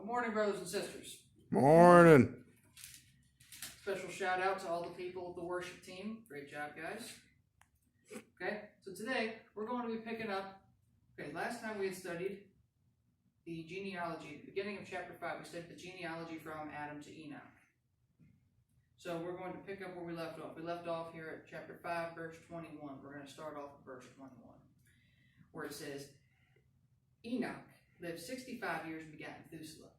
morning, brothers and sisters. Morning. Special shout out to all the people of the worship team. Great job, guys. Okay, so today we're going to be picking up. Okay, last time we had studied the genealogy. At the beginning of chapter 5, we studied the genealogy from Adam to Enoch. So we're going to pick up where we left off. We left off here at chapter 5, verse 21. We're going to start off at verse 21, where it says, Enoch lived 65 years and begat Methuselah.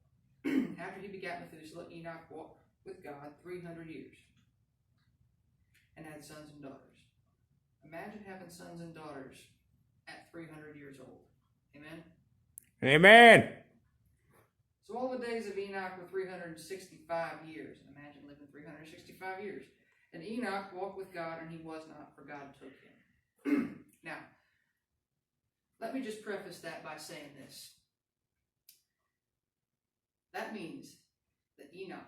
After he begat Methuselah, Enoch walked with God 300 years and had sons and daughters. Imagine having sons and daughters at 300 years old. Amen? Amen. So all the days of Enoch were 365 years. Imagine living 365 years. And Enoch walked with God, and he was not, for God took him. Now, let me just preface that by saying this. That means that Enoch,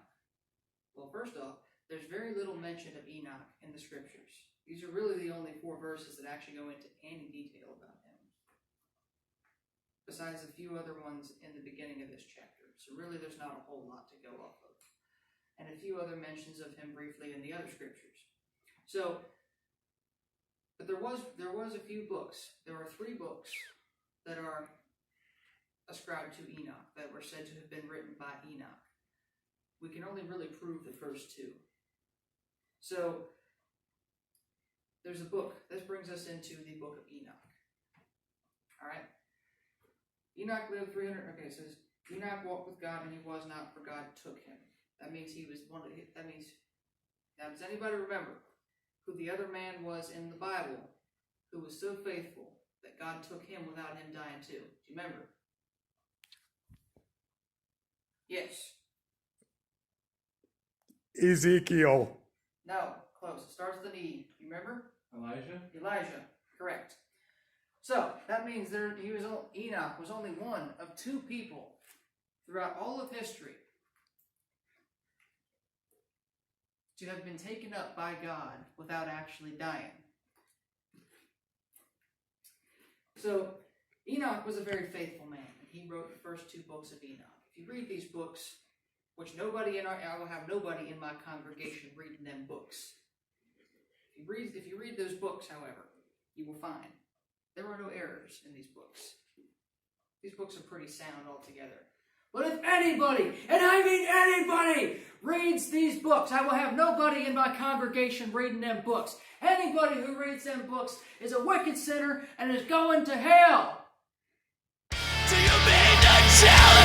well, first off, there's very little mention of Enoch in the scriptures. These are really the only 4 verses that actually go into any detail about him, besides a few other ones in the beginning of this chapter. So really there's not a whole lot to go off of. And a few other mentions of him briefly in the other scriptures. So, but there was a few books. There are 3 books that are ascribed to Enoch, that were said to have been written by Enoch. We can only really prove the first 2. So, there's a book. This brings us into the book of Enoch. Alright? Enoch lived 300, okay, it says, Enoch walked with God and he was not, for God took him. That means he was one of the, now does anybody remember who the other man was in the Bible who was so faithful that God took him without him dying too? Do you remember? Yes. Ezekiel. No, close. It starts with an E. You remember? Elijah? Correct. So, that means Enoch was only one of 2 people throughout all of history to have been taken up by God without actually dying. So, Enoch was a very faithful man, and he wrote the first 2 books of Enoch. If you read these books, which I will have nobody in my congregation reading them books. If you read those books, however, you will find there are no errors in these books. These books are pretty sound altogether. But if anybody, and I mean anybody, reads these books, I will have nobody in my congregation reading them books. Anybody who reads them books is a wicked sinner and is going to hell. Do you mean to challenge?